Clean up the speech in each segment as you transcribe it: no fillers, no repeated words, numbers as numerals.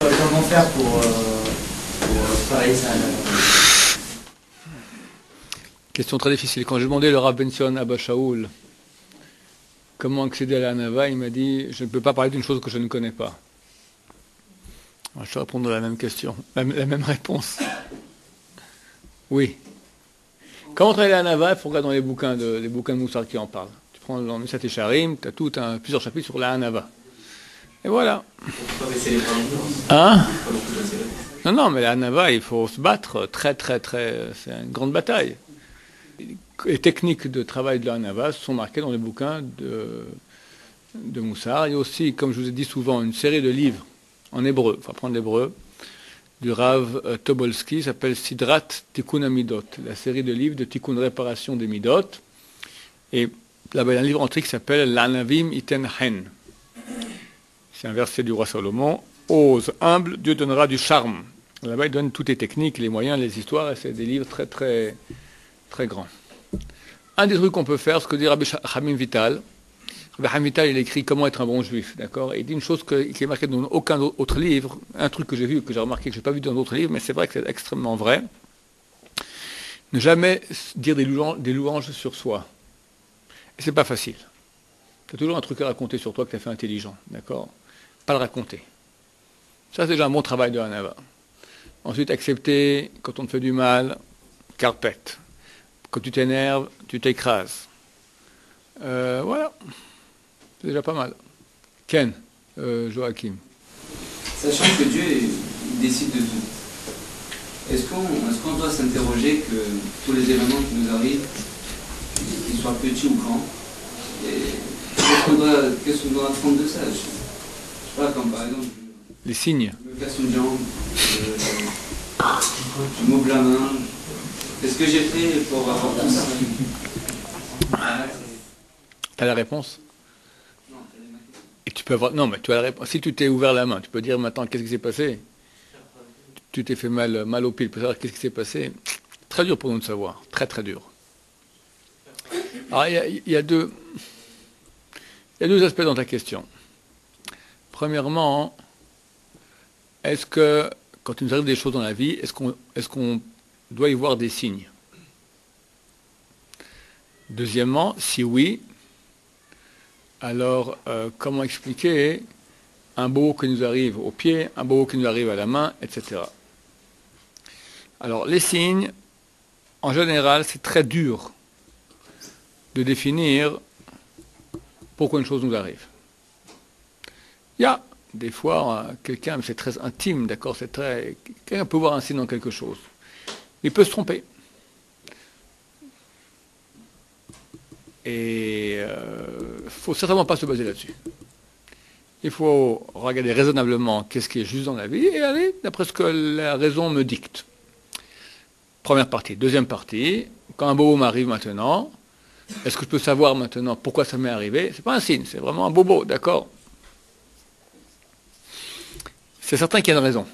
Comment faire pour travailler ça? Question très difficile. Quand j'ai demandé le Rav Benzion Abba Shaul comment accéder à la Hanava, il m'a dit je ne peux pas parler d'une chose que je ne connais pas. Alors, je vais répondre à la même question, la même réponse. Oui. Comment travailler la Hanava, il faut regarder dans les bouquins de Moussar qui en parlent. Tu prends dans Misat et Sharim, tu as plusieurs chapitres sur la Hanava. Et voilà. Hein? Non, mais la Hanava, il faut se battre très, c'est une grande bataille. Les techniques de travail de la Hanava sont marquées dans les bouquins de Moussar. Il y a aussi, comme je vous ai dit souvent, une série de livres en hébreu, il faut apprendre l'hébreu, du Rav Tobolski, s'appelle Sidrat Tikkun Amidot, la série de livres de Tikkun réparation des Midot. Et là-bas, il y a un livre entier qui s'appelle L'Anavim Iten Hen. C'est un verset du roi Salomon. Ose, humble, Dieu donnera du charme. Là-bas, il donne toutes les techniques, les moyens, les histoires, et c'est des livres très, très, très grands. Un des trucs qu'on peut faire, ce que dit Rabbi Chaim Vital. Rabbi Chaim Vital, il écrit comment être un bon juif, d'accord? Et il dit une chose qui est marquée dans aucun autre livre, un truc que j'ai vu, que j'ai remarqué, que je n'ai pas vu dans d'autres livres, mais c'est vrai que c'est extrêmement vrai. Ne jamais dire des louanges sur soi. Et c'est pas facile. Tu as toujours un truc à raconter sur toi que tu as fait intelligent, d'accord? Pas le raconter. Ça, c'est déjà un bon travail de Hanava. Ensuite, accepter quand on te fait du mal, carpette. Quand tu t'énerves, tu t'écrases. Voilà. C'est déjà pas mal. Ken, Joachim. Sachant que Dieu il décide de tout, est-ce qu'on doit s'interroger que tous les événements qui nous arrivent, qu'ils soient petits ou grands, qu'est-ce qu'on doit apprendre de ça? Je sais pas, comme par exemple, les signes. Je me casse une jambe, je m'ouvre la main. Qu'est-ce que j'ai fait pour avoir tout ça? T'as la réponse? Non, quelle est ma question? Et tu peux avoir. Non, mais tu as la réponse. Si tu t'es ouvert la main, tu peux dire maintenant qu'est-ce qui s'est passé? Tu t'es fait mal au pied, tu peux savoir qu'est-ce qui s'est passé. Très dur pour nous de savoir. Très, très dur. Alors, il y a deux aspects dans ta question. Premièrement, est-ce que, quand il nous arrive des choses dans la vie, est-ce qu'on doit y voir des signes? Deuxièmement, si oui, alors comment expliquer un bobo qui nous arrive au pied, un bobo qui nous arrive à la main, etc. Alors, les signes, en général, c'est très dur de définir pourquoi une chose nous arrive. Il y a des fois quelqu'un, c'est très intime, d'accord, quelqu'un peut voir un signe dans quelque chose. Il peut se tromper. Et il ne faut certainement pas se baser là-dessus. Il faut regarder raisonnablement qu'est-ce qui est juste dans la vie et aller d'après ce que la raison me dicte. Première partie. Deuxième partie, quand un bobo m'arrive maintenant, est-ce que je peux savoir maintenant pourquoi ça m'est arrivé? Ce n'est pas un signe, c'est vraiment un bobo, d'accord? C'est certain qu'il y a une raison.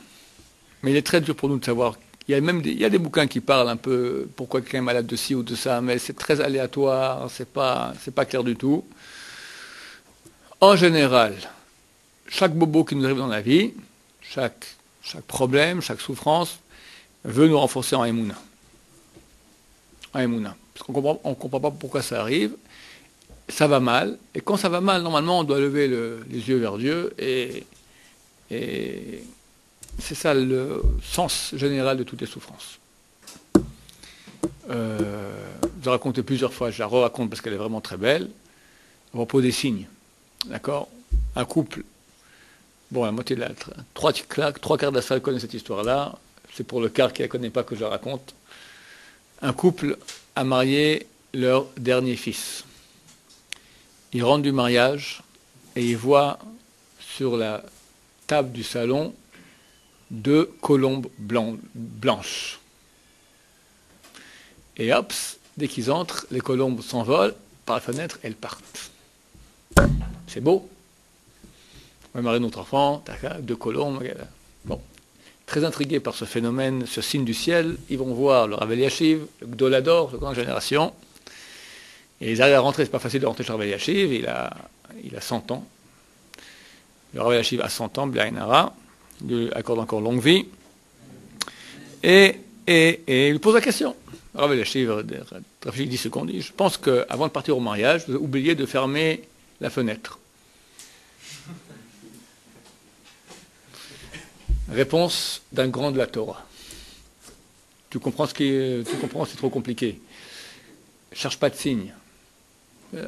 Mais il est très dur pour nous de savoir. Il y a des bouquins qui parlent un peu pourquoi quelqu'un est malade de ci ou de ça, mais c'est très aléatoire, c'est pas clair du tout. En général, chaque bobo qui nous arrive dans la vie, chaque problème, chaque souffrance, veut nous renforcer en Emouna. En Emouna. Parce qu'on ne comprend pas pourquoi ça arrive. Ça va mal. Et quand ça va mal, normalement, on doit lever les yeux vers Dieu. Et c'est ça le sens général de toutes les souffrances. Je l'ai raconté plusieurs fois, je la re-raconte parce qu'elle est vraiment très belle. À propos des signes. D'accord? Un couple. Bon, la moitié de trois quarts de la salle connaissent cette histoire-là. C'est pour le quart qui ne la connaît pas que je la raconte. Un couple a marié leur dernier fils. Ils rentrent du mariage et ils voient sur la table du salon 2 colombes blanches. Et hop, dès qu'ils entrent, les colombes s'envolent par la fenêtre et elles partent. C'est beau. On va marier notre enfant, 2 colombes. Bon. Très intrigués par ce phénomène, ce signe du ciel, ils vont voir le Rav Eliashiv, le Gdolador, de grande génération. Et ils arrivent à rentrer, c'est pas facile de rentrer chez le Rav Eliashiv, il a 100 ans. Le Rav Eliashiv a 100 ans, Blainara. Dieu accorde encore longue vie. Et il lui pose la question. Rav Eliashiv dit ce qu'on dit. Je pense qu'avant de partir au mariage, vous avez oublié de fermer la fenêtre. Réponse d'un grand de la Torah. Tu comprends, c'est trop compliqué. Cherche pas de signe. Tu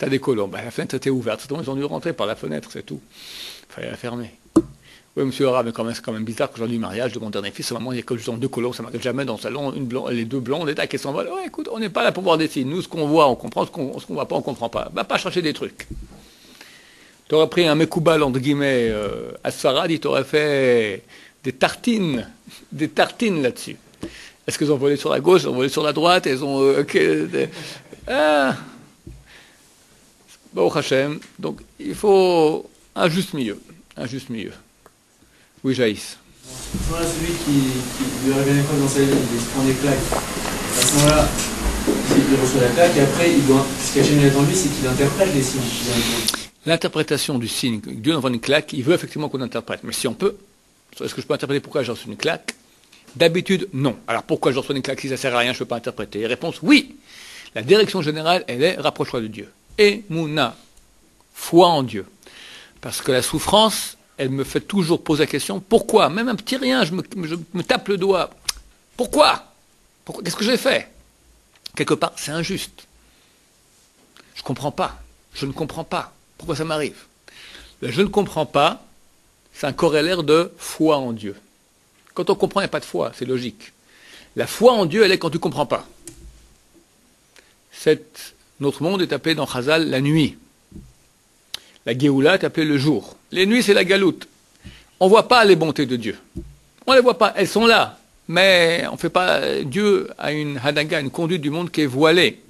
as des colons. La fenêtre était ouverte. Ils ont dû rentrer par la fenêtre, c'est tout. Il fallait la fermer. Oui, monsieur Arabe, c'est quand même bizarre qu'aujourd'hui, mariage de mon dernier fils, à un moment, il y a que deux colons, ça ne m'arrive jamais dans le salon, les deux blancs, on est là qui s'envolent. Ouais, écoute, on n'est pas là pour voir des signes. Nous, ce qu'on voit, on comprend, ce qu'on ne voit pas, on ne comprend pas. Va pas chercher des trucs. Tu aurais pris un mekoubal, entre guillemets, à Sfarad, il t'aurait fait des tartines là-dessus. Est-ce qu'ils ont volé sur la gauche, ils ont volé sur la droite, ils ont... Baruch Hashem. Donc, il faut un juste milieu. Un juste milieu. Oui, Jaïs. Voilà, celui qui lui arrive une fois dans sa vie, il se prend des claques. À ce moment-là, il reçoit la claque et après, ce qu'Hachem attend de lui, c'est qu'il interprète les signes. L'interprétation du signe, Dieu envoie une claque, il veut effectivement qu'on interprète. Mais si on peut, est-ce que je peux interpréter pourquoi j'ai reçu une claque? D'habitude, non. Alors pourquoi je reçois une claque si ça ne sert à rien, je ne peux pas interpréter? Réponse, oui. La direction générale, elle est rapproche-toi de Dieu. Emouna, foi en Dieu. Parce que la souffrance, elle me fait toujours poser la question, pourquoi? Même un petit rien, je me tape le doigt. Pourquoi? Qu'est-ce que j'ai fait? Quelque part, c'est injuste. Je ne comprends pas. Je ne comprends pas. Pourquoi ça m'arrive? Je ne comprends pas, c'est un corollaire de foi en Dieu. Quand on comprend, il n'y a pas de foi, c'est logique. La foi en Dieu, elle est quand tu ne comprends pas. Notre monde est appelé dans Chazal la nuit. La Géoula est appelée le jour. Les nuits, c'est la galoute. On ne voit pas les bontés de Dieu. On ne les voit pas, elles sont là. Mais on ne fait pas... Dieu a une hadaga, une conduite du monde qui est voilée.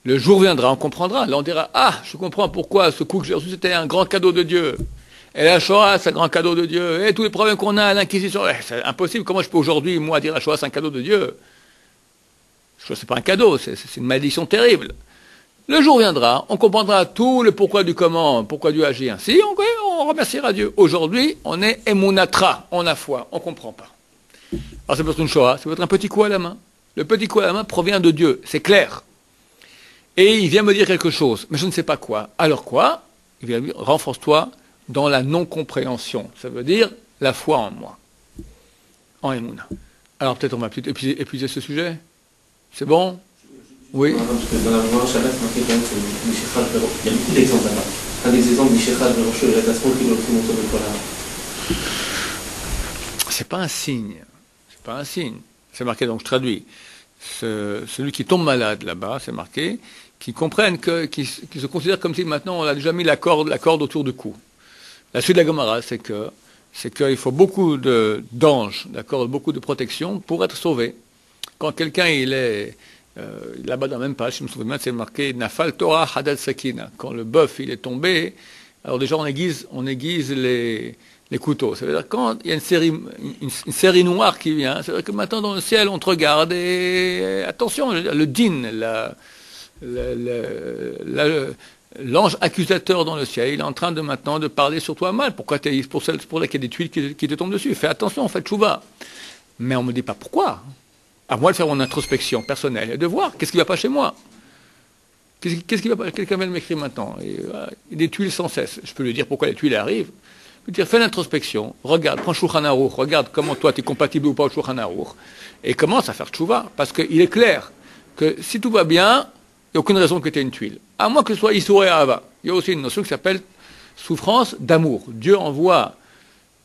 Le jour viendra, on comprendra. Là, on dira, ah, je comprends pourquoi ce coup que j'ai reçu, c'était un grand cadeau de Dieu. Et la Shoah, c'est un grand cadeau de Dieu. Et tous les problèmes qu'on a à l'Inquisition, c'est impossible. Comment je peux aujourd'hui, moi, dire la Shoah, c'est un cadeau de Dieu? Ce n'est pas un cadeau, c'est une malédiction terrible. Le jour viendra, on comprendra tout le pourquoi du comment, pourquoi Dieu agit ainsi, on remerciera Dieu. Aujourd'hui, on est emunatra, on a foi, on ne comprend pas. Alors ça peut être une Shoah, ça peut être un petit coup à la main. Le petit coup à la main provient de Dieu, c'est clair. Et il vient me dire quelque chose, mais je ne sais pas quoi. Alors quoi? Il vient me dire, renforce-toi dans la non-compréhension. Ça veut dire la foi en moi, en Emouna. Alors peut-être on va épuiser ce sujet. C'est bon? Oui. Parce que dans la Gemara Shabbat, c'est marqué quand même que Mishechal Vero. Il y a beaucoup d'exemples là-bas. Un des exemples, Mishechal Vero, et la Tasson qui doit tout monter de quoi là. C'est pas un signe. C'est pas un signe. C'est marqué, donc je traduis. Celui qui tombe malade là-bas, c'est marqué, qui comprennent qui se considère comme si maintenant on a déjà mis la corde autour du cou. La suite de la Gemara, c'est qu'il faut beaucoup d'anges, d'accord, beaucoup de protection pour être sauvé. Quand quelqu'un il est là-bas dans la même page, je me souviens, c'est marqué Nafal Torah Hadad Sakina. Quand le bœuf il est tombé, alors déjà on aiguise les couteaux. Ça veut dire quand il y a une série noire qui vient, c'est vrai que maintenant dans le ciel on te regarde et attention, le din, l'ange accusateur dans le ciel, il est en train maintenant de parler sur toi mal. Pourquoi pour là qu'il y a des tuiles qui te tombent dessus. Fais attention, fais tchouva. Mais on ne me dit pas pourquoi. À moi de faire mon introspection personnelle et de voir qu'est-ce qui ne va pas chez moi. Qu'est-ce qui va pas? Quelqu'un vient de m'écrire maintenant. Il y a des tuiles sans cesse. Je peux lui dire pourquoi les tuiles arrivent. Je peux lui dire, fais l'introspection, regarde, prends Shulchan Aruch, regarde comment toi tu es compatible ou pas au Shulchan Aruch, et commence à faire tchouva. Parce qu'il est clair que si tout va bien, il n'y a aucune raison que tu aies une tuile. À moins que ce soit Issour et Ahava. Il y a aussi une notion qui s'appelle souffrance d'amour. Dieu envoie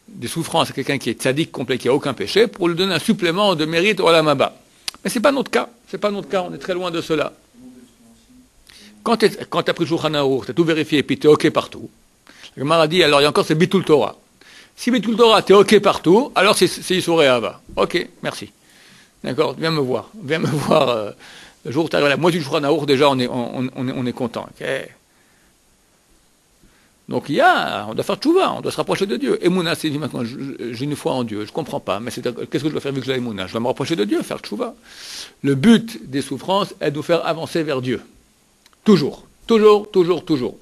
des souffrances à quelqu'un qui est tzaddik complet, qui n'a aucun péché, pour lui donner un supplément de mérite au Olam Haba. Mais ce n'est pas notre cas. C'est pas notre cas, on est très loin de cela. Quand tu as pris Shulchan Aruch, tu as tout vérifié, et puis tu es OK partout. Le Gemara dit, alors il y a encore c'est Bitul Torah. Si Bitul Torah, tu es OK partout, alors c'est Issour et Ahava. OK, merci. D'accord, viens me voir. Le jour où tu arrives à la moitié du Shulchan Aruch, déjà on est content. Okay. Donc on doit faire tchouva, on doit se rapprocher de Dieu. Emouna, c'est dit maintenant, j'ai une foi en Dieu, je ne comprends pas, mais qu'est-ce que je dois faire vu que j'ai Emouna? Je dois me rapprocher de Dieu, faire tchouva. Le but des souffrances est de nous faire avancer vers Dieu. Toujours, toujours, toujours, toujours.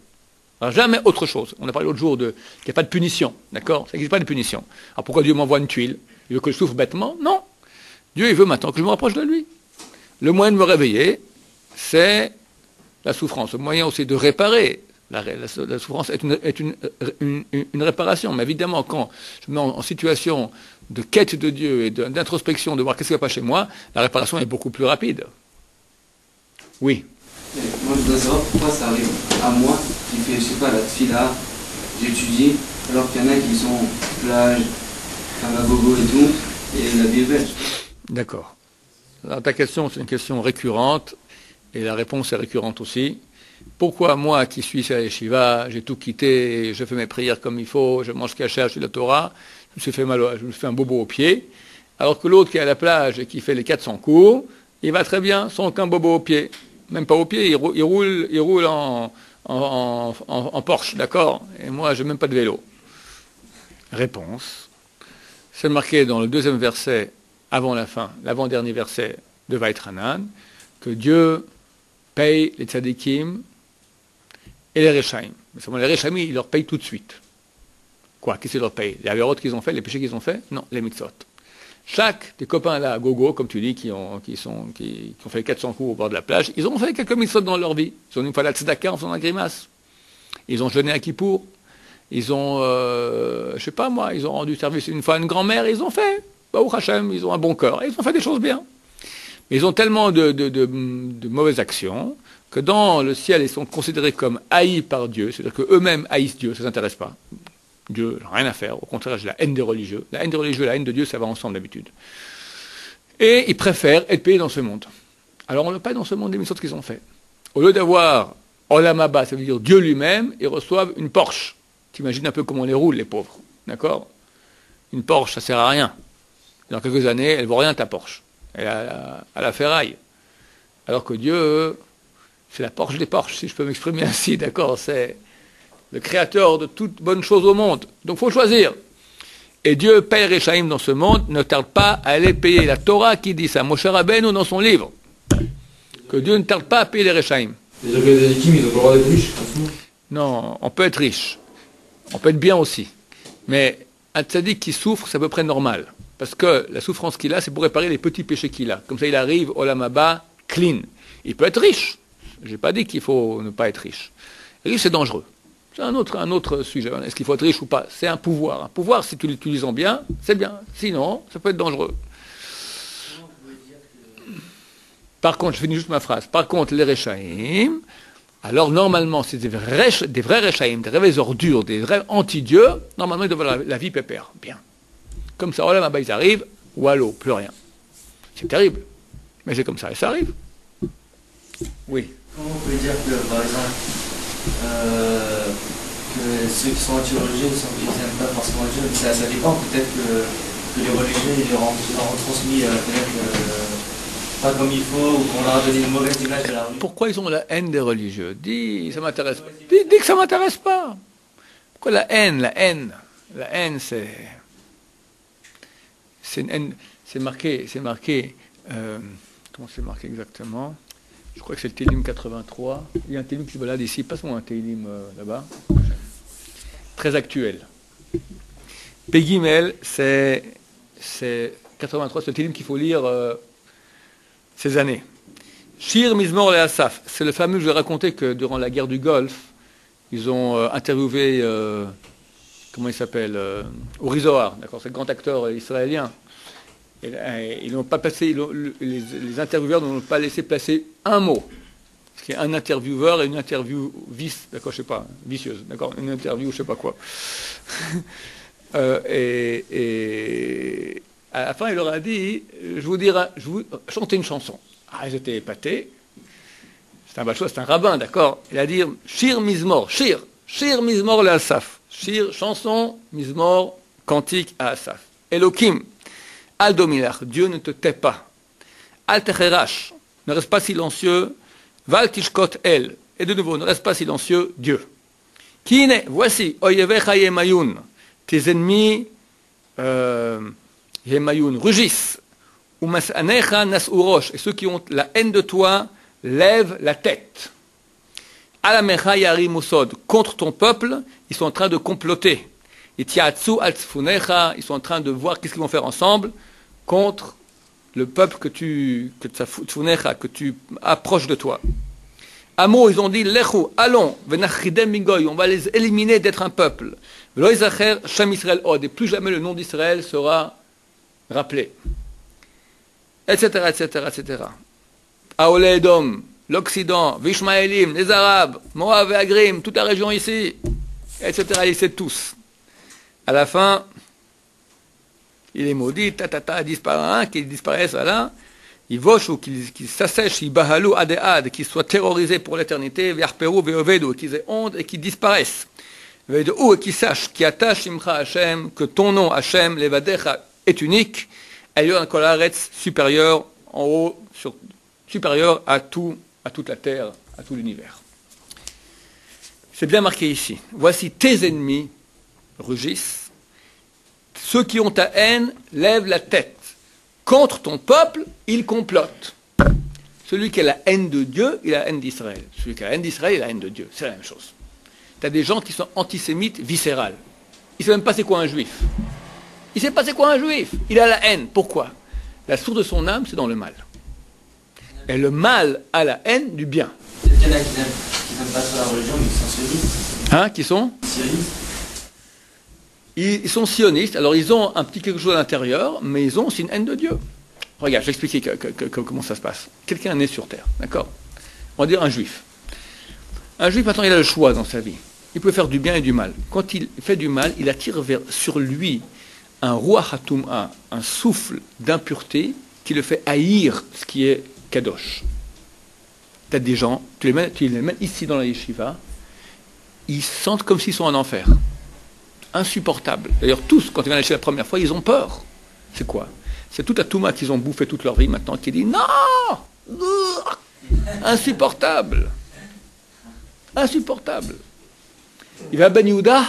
Alors, jamais autre chose. On a parlé l'autre jour qu'il n'y a pas de punition, d'accord? Ça n'existe pas de punition. Alors pourquoi Dieu m'envoie une tuile? Il veut que je souffre bêtement? Non. Dieu, il veut maintenant que je me rapproche de lui. Le moyen de me réveiller, c'est la souffrance. Le moyen aussi de réparer. La souffrance est une réparation. Mais évidemment, quand je me mets en situation de quête de Dieu et d'introspection, de voir qu'est-ce qui ne va pas chez moi, la réparation est beaucoup plus rapide. Oui. Moi, je dois savoir pourquoi ça arrive à moi, qui fais, je sais pas, la tfila, j'étudie, alors qu'il y en a qui sont plage, kamagogo et tout, et la Bible. D'accord. Alors, ta question, c'est une question récurrente, et la réponse est récurrente aussi. Pourquoi moi, qui suis à Yeshiva, j'ai tout quitté, je fais mes prières comme il faut, je mange cachère, je suis la Torah, je me suis fait un bobo au pied, alors que l'autre qui est à la plage et qui fait les 400 coups, il va très bien sans aucun bobo au pied. Même pas au pied, il roule en Porsche, d'accord? Et moi, je n'ai même pas de vélo. Réponse. C'est marqué dans le deuxième verset, avant la fin, l'avant-dernier verset de Vaitranan, que Dieu paye les tzadikim et les rechaim. Mais seulement les rechaim, il leur paye tout de suite. Quoi? Qu'est-ce qu'il leur paye? Les avérotes qu'ils ont fait, les péchés qu'ils ont fait? Non, les mitzvot. Chaque des copains là, gogo, comme tu dis, qui ont fait les 400 coups au bord de la plage, ils ont fait quelques mitzvot dans leur vie. Ils ont une fois la tzedaka en faisant la grimace. Ils ont jeûné à Kippour. Ils ont, je sais pas moi, ils ont rendu service une fois à une grand-mère, ils ont fait, Baruch Hashem, ils ont un bon cœur, et ils ont fait des choses bien. Mais ils ont tellement de mauvaises actions que dans le ciel, ils sont considérés comme haïs par Dieu, c'est-à-dire qu'eux-mêmes haïssent Dieu, ça ne s'intéresse pas. Dieu, rien à faire. Au contraire, j'ai la haine des religieux. La haine des religieux et la haine de Dieu, ça va ensemble d'habitude. Et ils préfèrent être payés dans ce monde. Alors on ne paye dans ce monde des mitzvot qu'ils ont fait. Au lieu d'avoir Olam Haba, ça veut dire Dieu lui-même, ils reçoivent une Porsche. T'imagines un peu comment on les roule, les pauvres. D'accord? Une Porsche, ça ne sert à rien. Dans quelques années, elle ne vaut rien ta Porsche. Elle est à la ferraille. Alors que Dieu, c'est la Porsche des Porsches, si je peux m'exprimer ainsi, d'accord? C'est le créateur de toute bonne chose au monde. Donc il faut choisir. Et Dieu paye Rechaim dans ce monde, ne tarde pas à aller payer. La Torah qui dit ça, Moshe Rabbeinu dans son livre, que Dieu ne tarde pas à payer les Rechaim. Les Tzadikim, ils ont le droit d'être riches. Non, on peut être riche. On peut être bien aussi. Mais un tzadik qui souffre, c'est à peu près normal. Parce que la souffrance qu'il a, c'est pour réparer les petits péchés qu'il a. Comme ça, il arrive au Olam Haba clean. Il peut être riche. Je n'ai pas dit qu'il faut ne pas être riche. Riche, c'est dangereux. C'est un autre sujet. Est-ce qu'il faut être riche ou pas? C'est un pouvoir. Un pouvoir, si tu l'utilises bien, c'est bien. Sinon, ça peut être dangereux. Par contre, je finis juste ma phrase. Par contre, les Rechaim, alors normalement, c'est des vrais Rechaim, des vrais ordures, des vrais anti-dieux, normalement, ils doivent avoir la vie pépère. Bien. Comme ça, Olam Haba, ils arrivent, wallo, plus rien. C'est terrible. Mais c'est comme ça, et ça arrive. Oui. Comment on peut dire que, par exemple, que ceux qui sont anti-religieux, ils n'aiment pas forcément Dieu, mais ça dépend, peut-être que les religieux, ils leur ont transmis peut-être pas comme il faut, ou qu'on leur a donné une mauvaise image de la religion. Pourquoi ils ont la haine des religieux? Dis, ça m'intéresse pas. Dis que ça m'intéresse pas. Pourquoi la haine? La haine, c'est une haine, c'est marqué, comment c'est marqué exactement? Je crois que c'est le Télim 83. Il y a un Télim qui se balade ici. Passe-moi un Télim là-bas. Très actuel. Pegimel, c'est 83, c'est le Télim qu'il faut lire ces années. Shir Mizmor et Asaf, c'est le fameux, je vais raconter que durant la guerre du Golfe, ils ont interviewé, comment il s'appelle, Uri Zohar, d'accord, c'est le grand acteur israélien. Ils n'ont pas passé, les intervieweurs n'ont pas laissé placer un mot. Parce qu'il y a un intervieweur et une interview d'accord, je sais pas, vicieuse, d'accord, une interview, je sais pas quoi. Et à la fin, il leur a dit, je vous chanter une chanson. Ah, ils étaient épatés. C'est un bachois, c'est un rabbin, d'accord. Il a dit, Shir Mizmor, Shir Mizmor le Asaf. Shir, chanson, Mizmor, cantique à Asaf. Elohim. Al Domilach, Dieu ne te tait pas. Al Techerash, ne reste pas silencieux. Val Tishkot El, et de nouveau, ne reste pas silencieux, Dieu. Kine, voici, Oyevecha Yemayun, tes ennemis, Yemayun, rugissent. Umasanecha Nas Urosh, et ceux qui ont la haine de toi, lèvent la tête. Alamecha yari musod. Contre ton peuple, ils sont en train de comploter. Et tiatsu al-tfunecha, ils sont en train de voir qu'est-ce qu'ils vont faire ensemble contre le peuple que tu approches de toi. Amo, ils ont dit, lechu, allons, venachidem mingoy, on va les éliminer d'être un peuple. Velo izacher shem Israël od, et plus jamais le nom d'Israël sera rappelé. Etc., etc., etc. Aole Edom, l'Occident, Vishmaélim, les Arabes, Moab et Agrim, toute la région ici, etc., ils savent tous. À la fin, il est maudit, qu'ils disparaissent, voilà. Ils vochent ou qu'ils s'assèchent, ils bahalou adéad, qu'ils soient terrorisés pour l'éternité, verperu veovedu, qu'ils aient honte et qu'ils disparaissent. Veovedu, et qu'ils sachent, qui attache imcha Hashem, que ton nom Hashem, levadecha, est unique, ailleurs kolaretz, supérieur, en haut, supérieur à toute la terre, à tout l'univers. C'est bien marqué ici. Voici tes ennemis rugissent. Ceux qui ont ta haine lèvent la tête. Contre ton peuple, ils complotent. Celui qui a la haine de Dieu, il a la haine d'Israël. Celui qui a la haine d'Israël, il a la haine de Dieu. C'est la même chose. Tu as des gens qui sont antisémites viscérales. Il ne sait même pas c'est quoi un juif. Il ne sait pas c'est quoi un juif. Il a la haine. Pourquoi? La source de son âme, c'est dans le mal. Et le mal a la haine du bien. Il y en a qui n'aiment pas trop la religion, mais qui sont sionistes. Hein, qui sont Sionistes. Ils sont sionistes, alors ils ont un petit quelque chose à l'intérieur, mais ils ont aussi une haine de Dieu. Regarde, je vais expliquer comment ça se passe. Quelqu'un est né sur terre, d'accord? On va dire un juif. Un juif, maintenant, il a le choix dans sa vie. Il peut faire du bien et du mal. Quand il fait du mal, il attire sur lui un ruach hatum'a, un souffle d'impureté qui le fait haïr ce qui est kadosh. Tu as des gens, tu les mets ici dans la yeshiva, ils sentent comme s'ils sont en enfer. Insupportable. D'ailleurs, tous, quand ils viennent chez la première fois, ils ont peur. C'est quoi? C'est toute la touma qu'ils ont bouffé toute leur vie maintenant qui dit non! Insupportable. Insupportable. Il va à Ben Yehuda,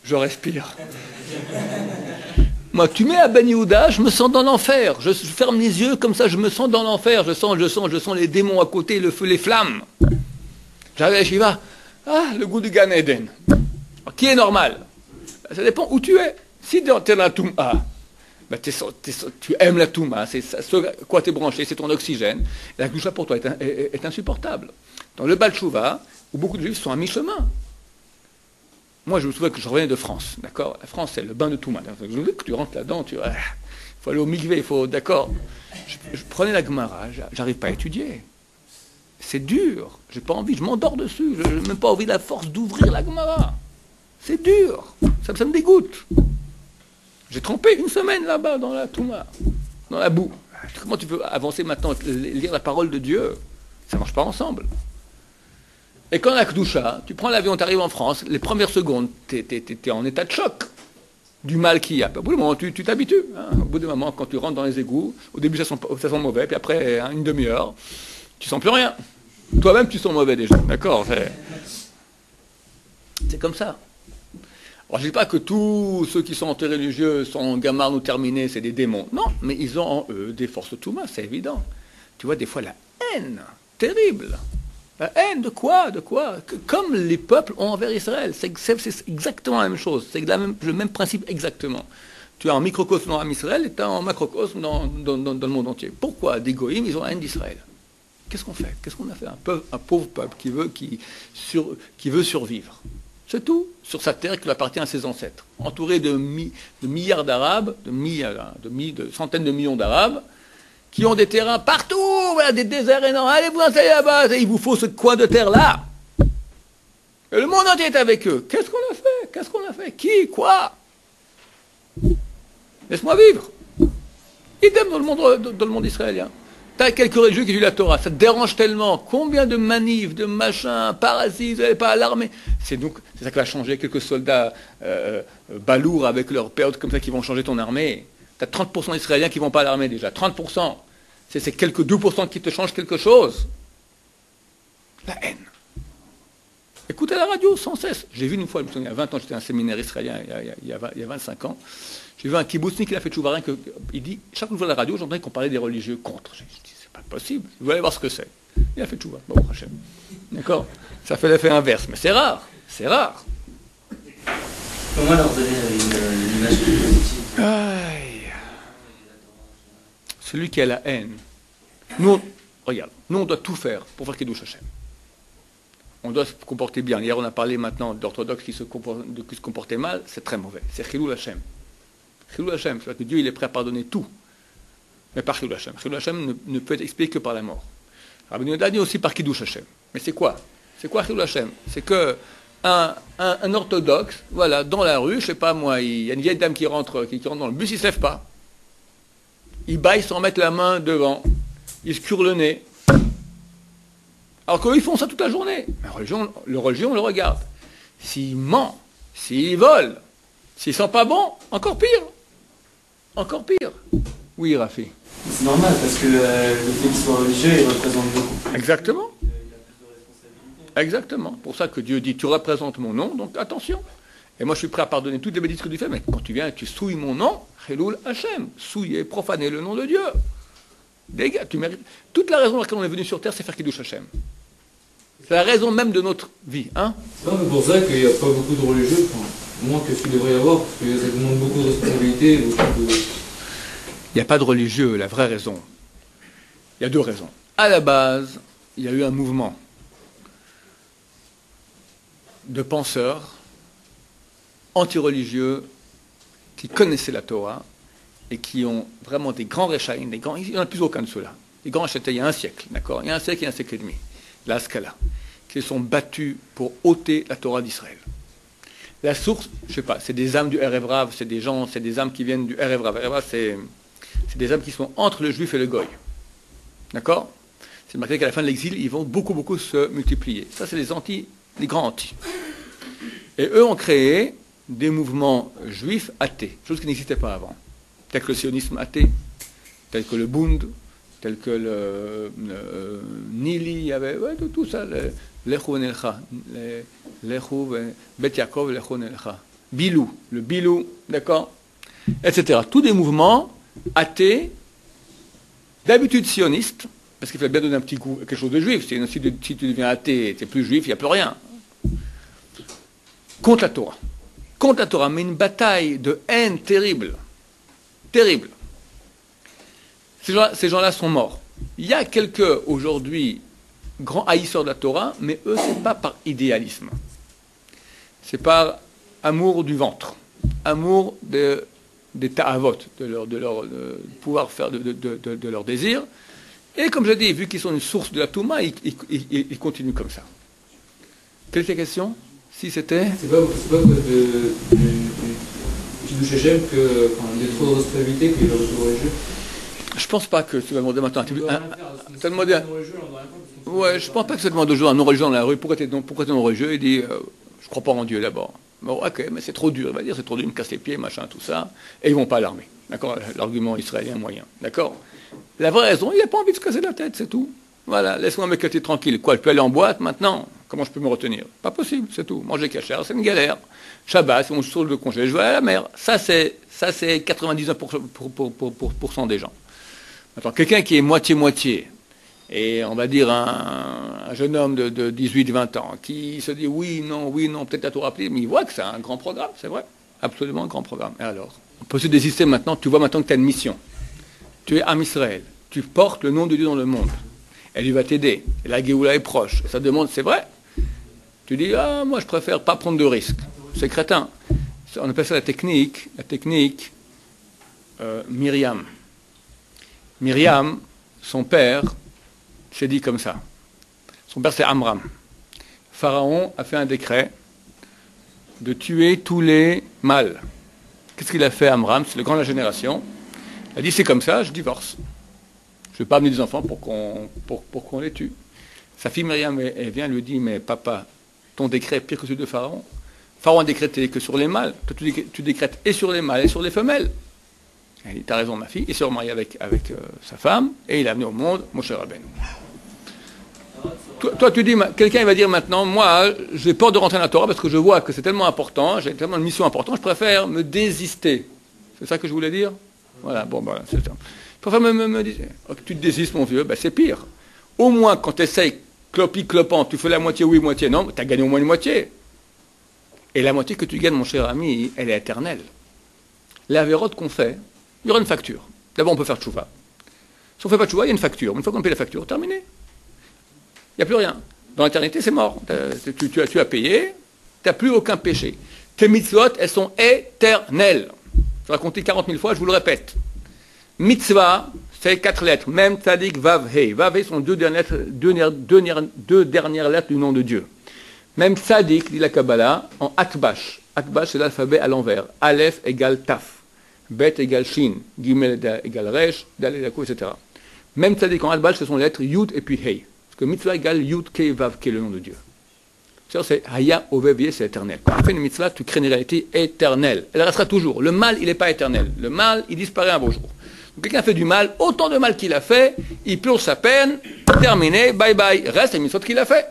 je respire. Moi, tu mets à Ben Yehuda, je me sens dans l'enfer. Je ferme les yeux, comme ça, je me sens dans l'enfer. Je sens les démons à côté, le feu, les flammes. J'arrive à Shiva, le goût du Gan Eden. Alors, qui est normal? Ça dépend où tu es. Si tu es dans la Touma, tu aimes la Touma, c'est ce à quoi tu es branché, c'est ton oxygène. Et la Gdusha pour toi est insupportable. Dans le Baal Tshuva, où beaucoup de juifs sont à mi-chemin. Moi, je me souviens que je revenais de France, d'accord? La France, c'est le bain de Touma. Je veux que tu rentres là-dedans, il faut aller au mikvé, il faut, d'accord? Je prenais la Gemara, j'arrive pas à étudier. C'est dur, j'ai pas envie, je m'endors dessus, je n'ai même pas envie de la force d'ouvrir la Gemara. C'est dur, ça me dégoûte. J'ai trempé une semaine là-bas dans la Touma, dans la boue. Comment tu peux avancer maintenant, lire la parole de Dieu? Ça ne marche pas ensemble. Et quand la Kdusha, tu prends l'avion, tu arrives en France, les premières secondes, tu es en état de choc du mal qu'il y a. Au bout d'un moment, tu t'habitues. Hein. Au bout d'un moment, quand tu rentres dans les égouts, au début ça sent mauvais, puis après une demi-heure, tu sens plus rien. Toi-même, tu sens mauvais déjà. D'accord? C'est comme ça. Alors, je ne dis pas que tous ceux qui sont anti-religieux sont gamards ou terminés, c'est des démons. Non, mais ils ont en eux des forces Touma, c'est évident. Tu vois, des fois, la haine terrible. La haine de quoi? Comme les peuples ont envers Israël. C'est exactement la même chose. C'est le même principe exactement. Tu as un microcosme dans Israël et tu as un macrocosme dans le monde entier. Pourquoi des goïms, ils ont la haine d'Israël? Qu'est-ce qu'on fait? Qu'est-ce qu'on a fait? Un pauvre peuple qui veut survivre. C'est tout. Sur sa terre qui lui appartient à ses ancêtres. Entouré de milliards d'Arabes, de centaines de millions d'Arabes, qui ont des terrains partout, voilà, des déserts énormes. Allez vous installer là-bas, il vous faut ce coin de terre-là. Et le monde entier est avec eux. Qu'est-ce qu'on a fait? Qui? Quoi? Laisse-moi vivre. Idem dans le monde israélien. Tu as quelques religieux qui disent la Torah, ça te dérange tellement. Combien de manifs, de machins, parasites, vous n'allez pas à l'armée. C'est ça qui va changer. Quelques soldats balourds avec leur période comme ça qui vont changer ton armée. Tu as 30% d'Israéliens qui ne vont pas à l'armée déjà. 30%. C'est quelques 2% qui te changent quelque chose. La haine. Écoute à la radio sans cesse. J'ai vu une fois, il y a 20 ans, j'étais à un séminaire israélien, il y a 25 ans. J'ai vu un kibbutznik qui a fait tchouva, il dit, chaque fois que je vois la radio, j'entendais qu'on parlait des religieux contre. J'ai dit, c'est pas possible, vous allez voir ce que c'est. il a fait tchouva, bon, Hachem. D'accord? Ça fait l'effet inverse, mais c'est rare, c'est rare. Comment leur donner une image plus positive? Aïe. Celui qui a la haine. Nous, regarde, nous on doit tout faire pour faire Kiddush Hashem. On doit se comporter bien. Hier on a parlé maintenant d'orthodoxes qui se comportaient mal, c'est très mauvais. C'est Chilul Hashem. Chilul Hashem, c'est-à-dire que Dieu il est prêt à pardonner tout. Mais par Chilul Hashem. Chilul Hashem ne peut être expliqué que par la mort. Rabbi Yehuda dit aussi par Kiddush Hashem. Mais c'est quoi? C'est quoi Chilul Hashem? C'est que un orthodoxe, voilà, dans la rue, je sais pas moi, il y a une vieille dame qui rentre dans le bus, il ne se lève pas. Il baille sans mettre la main devant. Il se cure le nez. Alors qu'eux, ils font ça toute la journée. Le religion, on le regarde. S'il ment, s'il vole, s'il sent pas bon, encore pire. Encore pire. Oui, Rafi. C'est normal, parce que le fait qu'il soit religieux, il représente beaucoup. Exactement. Exactement. Pour ça que Dieu dit, tu représentes mon nom, donc attention. Et moi, je suis prêt à pardonner toutes les bêtises que tu fais, mais quand tu viens et tu souilles mon nom, Chilul Hashem, souiller, profaner le nom de Dieu. Dégage, tu mérites. Toute la raison pour laquelle on est venu sur terre, c'est faire Kiddush Hashem. C'est la raison même de notre vie. Hein? C'est pas pour ça qu'il n'y a pas beaucoup de religieux, moins que ce qu'il devrait y avoir, parce que ça demande beaucoup de responsabilités, beaucoup de... Il n'y a pas de religieux, la vraie raison. Il y a deux raisons. À la base, il y a eu un mouvement de penseurs anti-religieux qui connaissaient la Torah et qui ont vraiment des grands réchaïm, il n'y en a plus aucun de ceux-là. Les grands réchaïm, il y a un siècle, d'accord? Il y a un siècle et un siècle et demi. La Scala, qui se sont battus pour ôter la Torah d'Israël. La source, je ne sais pas, c'est des âmes du Erev Rav, c'est des âmes qui viennent du Erev Rav. Erev Rav, c'est des âmes qui sont entre le juif et le goy. D'accord? C'est marqué qu'à la fin de l'exil, ils vont beaucoup se multiplier. Ça, c'est les grands antis. Et eux ont créé des mouvements juifs athées, chose qui n'existait pas avant. Tel que le sionisme athée, tel que le Bund, tel que le Nili, il y avait tout ça, l'Echou Nelcha, l'Echou Bet Yaakov, l'Echou Nelcha, Bilou, le Bilou, d'accord, etc. Tous des mouvements athées, d'habitude sionistes, parce qu'il fallait bien donner un petit coup, quelque chose de juif. Si tu deviens athée, tu n'es plus juif, il n'y a plus rien. Contre la Torah. Contre la Torah, mais une bataille de haine terrible. Terrible. Ces gens-là sont morts. Il y a quelques, aujourd'hui, grands haïsseurs de la Torah, mais eux, ce n'est pas par idéalisme. C'est par amour du ventre. Amour des ta'avot, de leur pouvoir faire, de leur désir. Et comme je dis, vu qu'ils sont une source de la Touma, ils continuent comme ça. Quelle était la question? Si c'était... C'est pas du Kiddush Hashem qu'il y a trop de responsabilité qu'il y a trop de religieux. Je pense pas que tu vas demander maintenant... Tu as demandé... Ouais, je pense pas que tu demandes aux un non-religieux dans la rue, pourquoi tu es non-religieux? Il dit, je crois pas en Dieu d'abord. Bon, ok, mais c'est trop dur. Il va dire, c'est trop dur, il me casse les pieds, machin, tout ça. Et ils vont pas à l'armée. D'accord? L'argument israélien moyen. D'accord? La vraie raison, il n'a pas envie de se casser la tête, c'est tout. Voilà, laisse-moi m'éclater tranquille. Quoi, je peux aller en boîte maintenant? Comment je peux me retenir? Pas possible, c'est tout. Manger cachère, c'est une galère. Shabbat, c'est mon source de congé, je vais aller à la mer. Ça, c'est 99% des gens. Maintenant, quelqu'un qui est moitié-moitié, et on va dire un jeune homme de 18-20 ans, qui se dit oui, non, peut-être à tout rappeler, mais il voit que c'est un grand programme, c'est vrai. Absolument un grand programme. Et alors, on peut se désister maintenant, tu vois maintenant que tu as une mission. Tu es Am Israël, tu portes le nom de Dieu dans le monde. Elle lui va t'aider. Et la Géoula est proche. Ça demande, c'est vrai. Tu dis, moi je préfère pas prendre de risques. C'est crétin. On appelle ça la technique Myriam. Myriam, son père, s'est dit comme ça. Son père c'est Amram. Pharaon a fait un décret de tuer tous les mâles. Qu'est-ce qu'il a fait Amram? C'est le grand de la génération. Il a dit, c'est comme ça, je divorce. Je ne vais pas amener des enfants pour qu'on les tue. Sa fille Myriam, elle vient, lui dit, mais papa, ton décret est pire que celui de Pharaon. Pharaon a décrété que sur les mâles. Toi, tu décrètes et sur les mâles et sur les femelles. Elle dit, t'as raison, ma fille. Il s'est remarié avec sa femme et il a amené au monde Moshe Rabbeinu. Toi, tu dis, quelqu'un va dire maintenant, moi, j'ai peur de rentrer dans la Torah parce que je vois que c'est tellement important, j'ai tellement une mission importante, je préfère me désister. C'est ça que je voulais dire? Voilà, bon, c'est ça. Je préfère me dire, tu te désistes, mon vieux, c'est pire. Au moins, quand tu essayes, clopant, tu fais la moitié oui, moitié non, tu as gagné au moins une moitié. Et la moitié que tu gagnes, mon cher ami, elle est éternelle. L'avérote qu'on fait, il y aura une facture. D'abord, on peut faire tchouva. Si on ne fait pas tchouva, il y a une facture. Une fois qu'on paye la facture, terminé. Il n'y a plus rien. Dans l'éternité, c'est mort. Tu as payé, tu n'as plus aucun péché. Tes mitzvot, elles sont éternelles. Je l'ai raconté 40 000 fois, je vous le répète. Mitzvah, c'est 4 lettres. Mem, tzadik, vav, hei. Vav, hei sont deux dernières lettres du nom de Dieu. Même tzadik, dit la Kabbalah, en atbash. Atbash, c'est l'alphabet à l'envers. Aleph égale taf. Bet égale shin. Gimel égale resh. Dal égale ko, etc. Même tzadik en atbash, ce sont les lettres yud et puis hei. Parce que mitzvah égale yud, kei, vav, kei, le nom de Dieu. C'est haya, ovev, c'est éternel. Quand tu fais une mitzvah, tu crées une réalité éternelle. Elle restera toujours. Le mal, il n'est pas éternel. Le mal, il disparaît un beau jour. Donc, quelqu'un fait du mal, autant de mal qu'il a fait, il purge sa peine, terminé, bye bye. Reste la mitzvah qu'il a fait.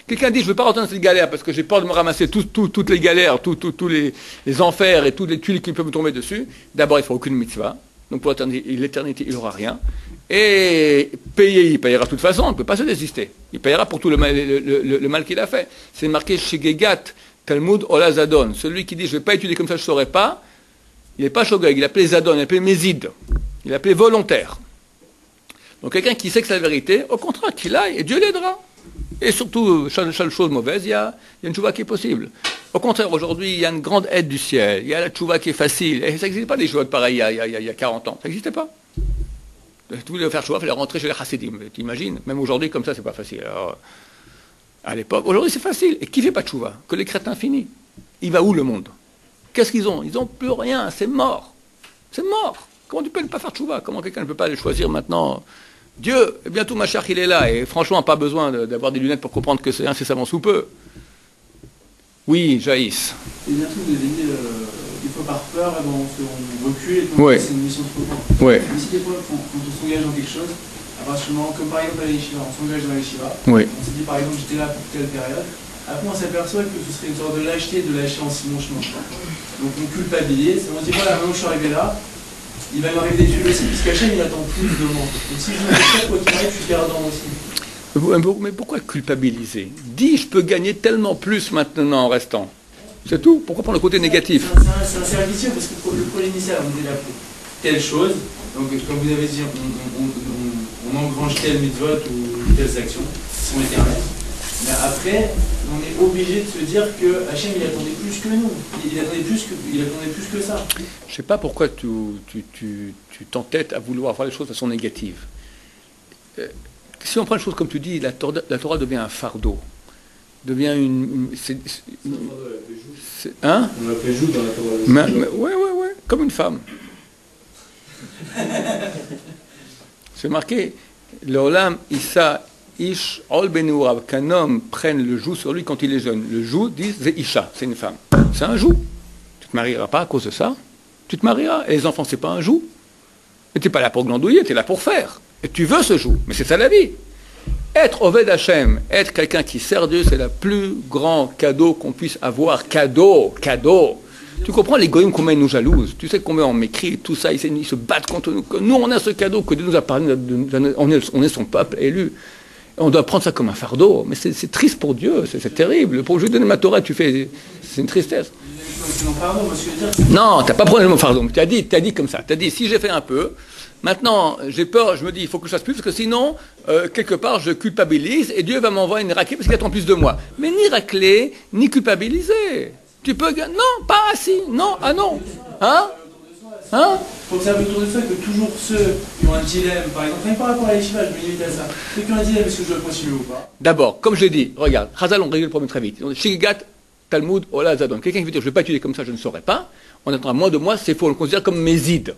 Quelqu'un dit, je ne veux pas rentrer dans cette galère parce que j'ai peur de me ramasser toutes les galères, tous les enfers et toutes les tuiles qui peuvent me tomber dessus. D'abord, il ne faut aucune mitzvah. Donc pour l'éternité, il n'aura rien. Et payer, il payera de toute façon, on ne peut pas se désister. Il payera pour tout le mal qu'il a fait. C'est marqué chez Gegat, Talmud Ola Zadon. Celui qui dit, je ne vais pas étudier comme ça, je ne saurais pas, il n'est pas Shogeg, il est appelé Zadon, il est appelé Mézid. Il est appelé volontaire. Donc quelqu'un qui sait que c'est la vérité, au contraire, qu'il aille, et Dieu l'aidera. Et surtout, chaque chose mauvaise, il y a une tchouva qui est possible. Au contraire, aujourd'hui, il y a une grande aide du ciel. Il y a la tchouva qui est facile. Et ça n'existait pas des tchouvas pareilles il y a 40 ans. Ça n'existait pas. Tu voulais faire tchouva, il fallait rentrer chez les chassidim. T'imagines? Même aujourd'hui, comme ça, c'est pas facile. Alors, à l'époque, aujourd'hui, c'est facile. Et qui fait pas tchouva? Que les crétins finis. Il va où le monde? Qu'est-ce qu'ils ont? Ils n'ont plus rien. C'est mort. C'est mort. Comment tu peux ne pas faire tchouva? Comment quelqu'un ne peut pas les choisir maintenant? Dieu, et bientôt Machar, il est là, et franchement, pas besoin d'avoir des lunettes pour comprendre que c'est incessamment sous peu. Oui, Jaïs. Et bientôt, vous avez dit, des fois par peur, on recule et ouais. C'est une mission de comprendre. Ouais. Mais si des fois, quand on s'engage dans quelque chose, à partir du moment, comme par exemple à l'Yeshiva, on s'engage dans l'Yeshiva, oui. On s'est dit par exemple, j'étais là pour telle période, après on s'aperçoit que ce serait une sorte de lâcheté de lâcher en si bon chemin. Donc on culpabilise, on se dit voilà, maintenant je suis arrivé là, il va m'arriver des tuiles aussi, puisqu'Hachem il attend plus de moi. Donc si je me fais ça, quoi qu'il arrive, je suis perdant aussi. Mais pourquoi culpabiliser? Dis, je peux gagner tellement plus maintenant en restant. C'est tout. Pourquoi prendre le côté négatif? C'est un cercle vicieux, parce que le projet initial, on était là pour telle chose. Donc, comme vous avez dit, on engrange telle mitzvot ou telles actions qui sont éternelles. Mais après, on est obligé de se dire que Hachem, il attendait plus que nous. Il attendait plus que ça. Je ne sais pas pourquoi tu t'entêtes à vouloir voir les choses de façon négative. Si on prend les choses comme tu dis, la Torah devient un fardeau. Devient hein? On l'appelle joug dans la Torah. Ouais, comme une femme. C'est marqué, l'olam issa ish ol benurav, qu'un homme prenne le joug sur lui quand il est jeune. Le joug, dit, c'est isha, c'est une femme. C'est un joug. Tu te marieras pas à cause de ça. Tu te marieras. Et les enfants, c'est pas un joug. Et tu n'es pas là pour glandouiller, tu es là pour faire. Et tu veux ce joug. Mais c'est ça la vie. Être Oved Hashem, être quelqu'un qui sert Dieu, c'est le plus grand cadeau qu'on puisse avoir. Cadeau. Tu comprends les goyim combien ils nous jalousent? Tu sais combien on m'écrit, tout ça, ils se battent contre nous. Nous, on a ce cadeau que Dieu nous a parlé, on est son peuple élu. On doit prendre ça comme un fardeau. Mais c'est triste pour Dieu, c'est terrible. Pour lui donner ma Torah, c'est une tristesse. Non, tu n'as pas pris le mot fardeau. Tu as dit comme ça. Tu as dit, si j'ai fait un peu, maintenant, j'ai peur, je me dis, il faut que je fasse plus, parce que sinon, quelque part, je culpabilise, et Dieu va m'envoyer une raclée parce qu'il attend plus de moi. Mais ni raclée, ni culpabiliser. Tu peux... Non, pas assis. Non, ah non. Hein? Il faut observer autour de soi que toujours ceux qui ont un dilemme, par exemple, même par rapport à l'Yeshiva, je me limite à ça. Ceux qui ont un dilemme, est-ce que je dois continuer ou pas? D'abord, comme je l'ai dit, regarde, Chazal, on règle le problème très vite. Shigat, Talmud, Ola, Zadon. Quelqu'un qui veut dire, je ne vais pas étudier comme ça, je ne saurais pas. On attendra moins de moi, c'est faux, on le considère comme Mézid.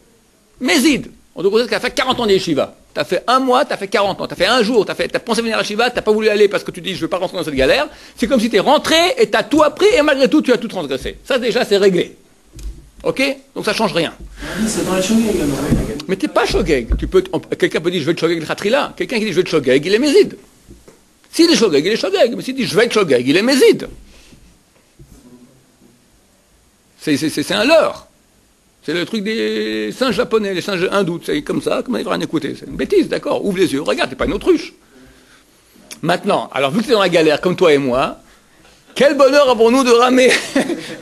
Mézid! On te considère qu'il a fait 40 ans d'Yeshiva. Tu as fait un mois, tu as fait 40 ans. Tu as fait un jour, tu as pensé venir à Yeshiva, tu n'as pas voulu aller parce que tu dis, je ne veux pas rentrer dans cette galère. C'est comme si tu es rentré et tu as tout appris et malgré tout, tu as tout transgressé. Ça, déjà, c'est réglé. Ok? Donc ça ne change rien. C'est dans les shogeg, mais tu n'es pas shogeg. Quelqu'un peut dire, je vais être shogeg le khatrila. Quelqu'un qui dit, je vais être shogeg, il est mézid. S'il est shogeg, il est shogeg. Mais s'il dit, je vais être shogeg, il est mézid. C'est un leurre. C'est le truc des singes japonais, les singes hindous. C'est comme ça, comme ils vont rien écouter. C'est une bêtise, d'accord? Ouvre les yeux, regarde, t'es pas une autruche. Maintenant, alors vu que tu es dans la galère, comme toi et moi, quel bonheur avons-nous de ramer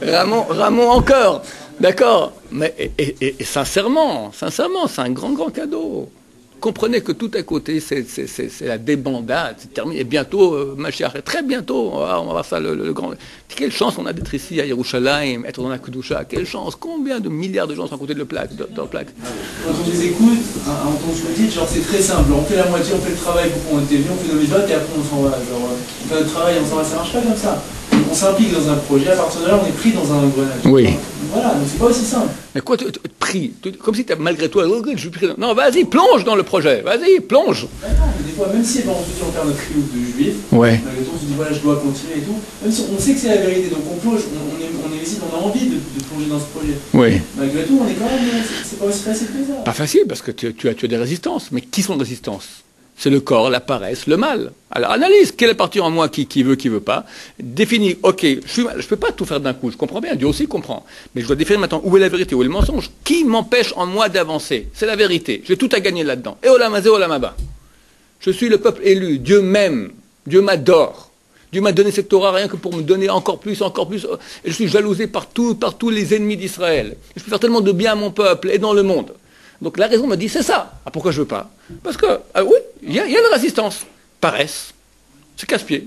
ramons encore. D'accord. Mais et sincèrement, c'est un grand cadeau. Comprenez que tout à côté, c'est la débandade, c'est terminé. Et bientôt, Mashiach, très bientôt, on va voir ça, le grand... Quelle chance on a d'être ici à Yerushalayim, être dans la Kedusha, quelle chance. Combien de milliards de gens sont à côté de la plaque. Quand on les écoute, en tant que dit, genre c'est très simple. On fait la moitié, on fait le travail pour qu'on était venu, on fait nos mitzvot et après on s'en va. Genre, on fait notre travail, on s'en va, ça marche pas comme ça. On s'implique dans un projet, à partir de là, on est pris dans un engrenage. Oui. Voilà, donc c'est pas aussi simple. Mais quoi, pris comme si tu malgré toi, je suis pris. Non, vas-y, plonge dans le projet, vas-y, plonge. Non, mais des fois, même si on se perd notre triomphe de juif, Ouais. malgré tout, on se dit voilà, je dois continuer et tout, même si on sait que c'est la vérité, donc on plonge, on est ici, on a envie de plonger dans ce projet. Oui. Malgré tout, on est quand même, c'est pas aussi facile que ça. Pas facile, parce que tu as des résistances. Mais qui sont les résistances? C'est le corps, la paresse, le mal. Alors analyse, quelle est la partie en moi qui veut pas. Définis, ok, je peux pas tout faire d'un coup, je comprends bien, Dieu aussi comprend. Mais je dois définir maintenant où est la vérité, où est le mensonge. Qui m'empêche en moi d'avancer? C'est la vérité. J'ai tout à gagner là-dedans. Et olamazé, olamaba. Je suis le peuple élu. Dieu m'aime. Dieu m'adore. Dieu m'a donné cette Torah rien que pour me donner encore plus. Et je suis jalousé par tous les ennemis d'Israël. Je peux faire tellement de bien à mon peuple et dans le monde. Donc la raison me dit, c'est ça. Ah, pourquoi je veux pas? Parce que, oui, il y a une résistance. Paresse. C'est casse-pied.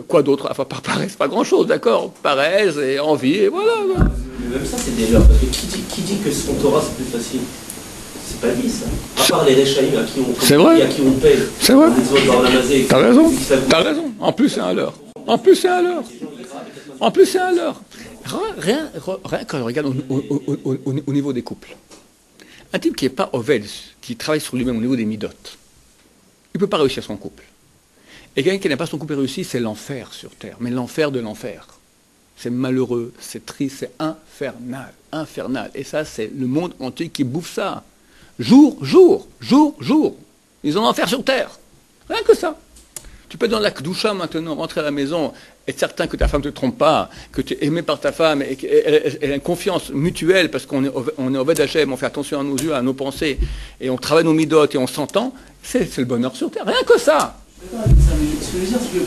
Quoi d'autre? Enfin, par paresse, pas grand-chose, d'accord? Paresse et envie, et voilà. Mais même ça, c'est déjà. Parce que qui dit que son Torah, c'est plus facile? C'est pas dit, ça. À part les Réchaïm, à qui on paye. C'est vrai. Les autres dans la mazée. T'as raison. En plus, c'est à l'heure. Rien quand on regarde au niveau des couples. Un type qui n'est pas oved, qui travaille sur lui-même au niveau des midotes, il ne peut pas réussir son couple. Et quelqu'un qui n'a pas son couple réussi, c'est l'enfer sur terre. Mais l'enfer de l'enfer. C'est malheureux, c'est triste, c'est infernal. Et ça, c'est le monde entier qui bouffe ça. Jour. Ils ont enfer sur terre. Rien que ça. Tu peux être dans la Kedusha maintenant, rentrer à la maison, être certain que ta femme ne te trompe pas, que tu es aimé par ta femme, et qu'elle a une confiance mutuelle, parce qu'on est Oved Hashem, on fait attention à nos yeux, à nos pensées, et on travaille nos midot, et on s'entend, c'est le bonheur sur terre. Rien que ça. D'accord, mais ce que je veux dire, c'est que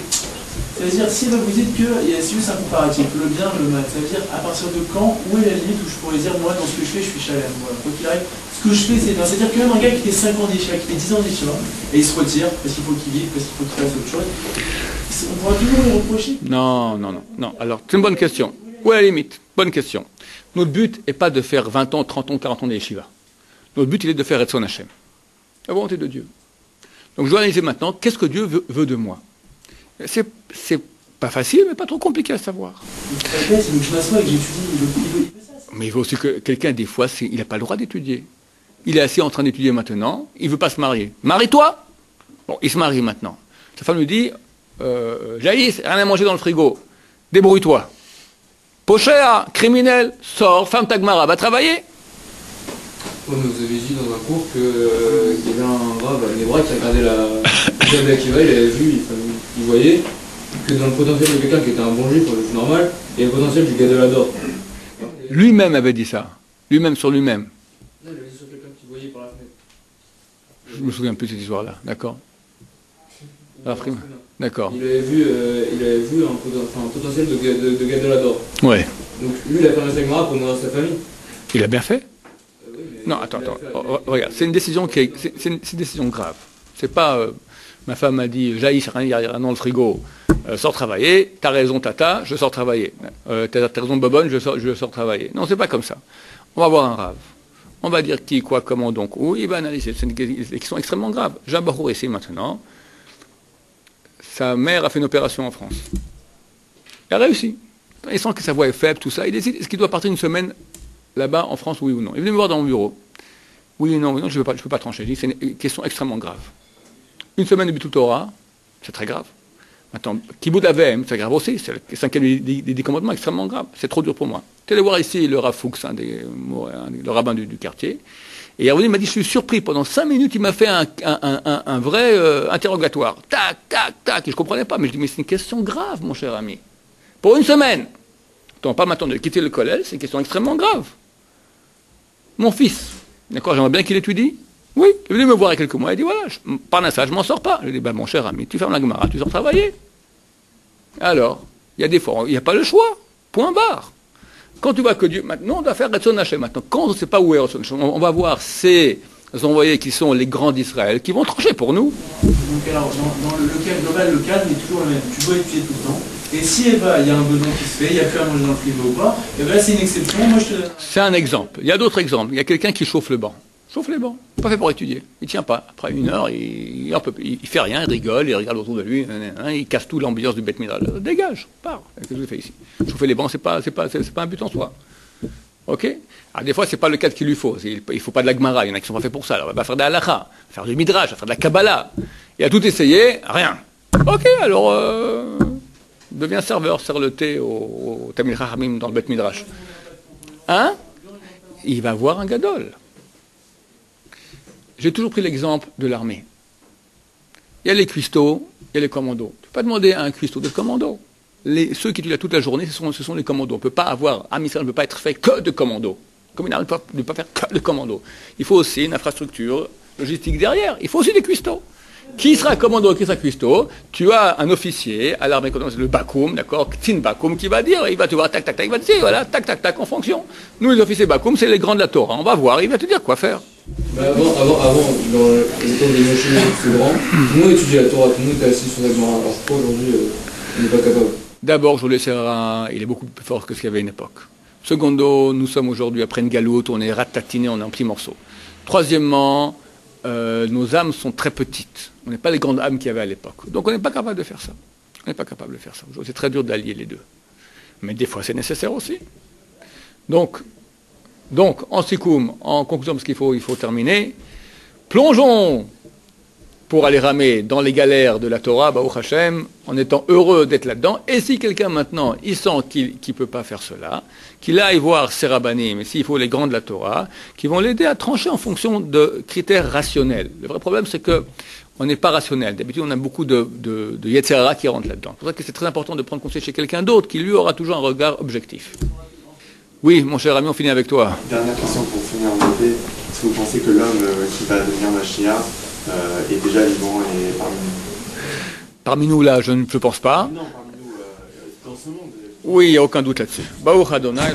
ça veut dire, si vous dites qu'il y a juste un comparatif, le bien, le mal, ça veut dire à partir de quand, où est la limite où je pourrais dire, moi, dans ce que je fais, je suis chalem. Voilà, quoi qu'il arrive, ce que je fais, c'est-à-dire que même un gars qui fait 5 ans d'Isha, qui fait 10 ans d'Isha, et il se retire, parce qu'il faut qu'il vive, parce qu'il faut qu'il fasse autre chose, on pourra toujours lui reprocher. Non. Alors, c'est une bonne question. Où est la limite? Bonne question. Notre but n'est pas de faire 20 ans, 30 ans, 40 ans d'Yeshiva. Notre but, il est de faire Etzon Hashem. La volonté de Dieu. Donc, je dois analyser maintenant, qu'est-ce que Dieu veut de moi? C'est pas facile, mais pas trop compliqué à savoir. Donc je m'assois et que j'étudie. Mais il veut aussi que quelqu'un, des fois, il n'a pas le droit d'étudier. Il est assis en train d'étudier maintenant, il ne veut pas se marier. Marie-toi! Bon, il se marie maintenant. Sa femme lui dit, Jaïs, rien à manger dans le frigo. Débrouille-toi. Pochéa, criminel, sors, femme Tagmara, va travailler. On nous avait dit dans un cours qu'il y avait un rave à Nebra qui regardait la d'Akiva, il avait vu, il voyait que dans le potentiel de quelqu'un qui était un bon juif, c'est normal, il y a le potentiel du Gadolador. Lui-même avait dit ça. Lui-même sur lui-même. Non, il avait dit sur quelqu'un qui voyait par la fenêtre. Je me souviens plus de cette histoire-là, d'accord. D'accord. Il avait vu un potentiel de Gadolador. Ouais. Donc lui, il a fait un segmara pour nourrir sa famille. Il a bien fait. Oui, Non, attends. Regarde, c'est une décision c'est une décision grave. C'est pas. Ma femme m'a dit, Jaïs, il y a rien dans le frigo, sors travailler. T'as raison, Tata, je sors travailler. T'as raison, Bobonne, je sors travailler. Non, c'est pas comme ça. On va voir un rave. On va dire qui, quoi, comment, donc, où. Il va analyser. C'est des questions extrêmement graves. J'ai un barour ici maintenant. Sa mère a fait une opération en France. Il a réussi. Il sent que sa voix est faible, tout ça. Il décide, est-ce qu'il doit partir une semaine là-bas en France, oui ou non? Il est venu me voir dans mon bureau. Oui ou non, je ne peux pas trancher. C'est une question extrêmement grave. Une semaine de Bitul Torah, c'est très grave. Maintenant, Kibbutz Avem, c'est grave aussi. C'est le cinquième des commandements extrêmement grave. C'est trop dur pour moi. Tu allez voir ici le Rav Fuchs, le rabbin du quartier. Et il m'a dit, je suis surpris. Pendant 5 minutes, il m'a fait un vrai interrogatoire. Tac. Et je ne comprenais pas. Mais je dis, mais c'est une question grave, mon cher ami. Pour une semaine. On parle maintenant de quitter le collège, c'est une question extrêmement grave. Mon fils, d'accord, j'aimerais bien qu'il étudie. Oui, il est venu me voir il y a quelques mois, il dit voilà, Parnassa, je m'en sors pas. Je lui ai dit, ben, mon cher ami, tu fermes la Gemara, tu sors travailler. Alors, il y a des fois, il n'y a pas le choix, point barre. Quand tu vois que Dieu, maintenant on doit faire Retson Hashem, maintenant, quand on ne sait pas où est Retson Hashem, on va voir ces envoyés qui sont les grands d'Israël, qui vont trancher pour nous. Donc alors, dans le cas global, le cadre est toujours le même, tu dois étudier tout le temps. Et si Eva, il y a un besoin qui se fait, il n'y a plus à manger dans le frigo ou pas, et bien là c'est une exception, moi je te donne. C'est un exemple. Il y a d'autres exemples. Il y a quelqu'un qui chauffe le banc. Chauffe les bancs. Pas fait pour étudier. Il tient pas. Après 1 heure, il fait rien, il rigole, il regarde autour de lui, il casse tout l'ambiance du Beth Midrash. Dégage, pars. Qu'est-ce que je fais ici? Chauffer les bancs, c'est pas un but en soi. Ok? Alors des fois, c'est pas le cadre qu'il lui faut. Il faut pas de la Gemara. Il y en a qui sont pas faits pour ça. Alors, on va faire de la halakha, faire du Midrash, faire de la Kabbalah. Il a tout essayé, rien. Ok, alors deviens serveur, sers le thé au Tamil Chachamim dans le Beth Midrash. Hein? Il va voir un gadol. J'ai toujours pris l'exemple de l'armée. Il y a les cuistots, il y a les commandos. Tu ne peux pas demander à un cuistot d'être commando. Ceux qui tuent là toute la journée, ce sont les commandos. On ne peut pas avoir, un missile ne peut pas être fait que de commandos. Comme une armée ne peut pas faire que de commandos. Il faut aussi une infrastructure logistique derrière. Il faut aussi des cuistots. Qui sera commando, qui sera cuistot? Tu as un officier à l'armée, le Bakoum, d'accord, Ktin Bakoum, qui va dire, il va te voir, tac, tac, tac, il va te dire, voilà, tac, tac, tac, en fonction. Nous, les officiers Bakoum, c'est les grands de la Torah. On va voir, il va te dire quoi faire. Bah avant, dans les écoles des machines plus grands, tout le monde étudie la Torah, tout le monde était assis sur la Gemara. Alors pourquoi aujourd'hui, on n'est pas capable? D'abord, Joël Serra, il est beaucoup plus fort que ce qu'il y avait à une époque. Secondo, nous sommes aujourd'hui après une galoute, on est ratatiné, on est en petits morceaux. Troisièmement, nos âmes sont très petites. On n'est pas les grandes âmes qu'il y avait à l'époque. Donc on n'est pas capable de faire ça. On n'est pas capable de faire ça. C'est très dur d'allier les deux. Mais des fois c'est nécessaire aussi. Donc en sikoum, en conclusion, parce qu'il faut terminer, plongeons pour aller ramer dans les galères de la Torah, Baruch Hashem, en étant heureux d'être là-dedans. Et si quelqu'un maintenant, il sent qu'il ne peut pas faire cela, qu'il aille voir ses rabbanim, mais s'il faut les grands de la Torah, qui vont l'aider à trancher en fonction de critères rationnels. Le vrai problème, c'est que on n'est pas rationnel. D'habitude, on a beaucoup de Yetzer Hara qui rentrent là-dedans. C'est pour ça que c'est très important de prendre conseil chez quelqu'un d'autre qui, lui, aura toujours un regard objectif. Oui, mon cher ami, on finit avec toi. Dernière question pour finir en beauté. Est-ce que vous pensez que l'homme qui va devenir Mashiach est déjà vivant et parmi nous? Parmi nous, là, je ne pense pas. Non, parmi nous, dans ce monde. Oui, il n'y a aucun doute là-dessus. Baruch Adonai.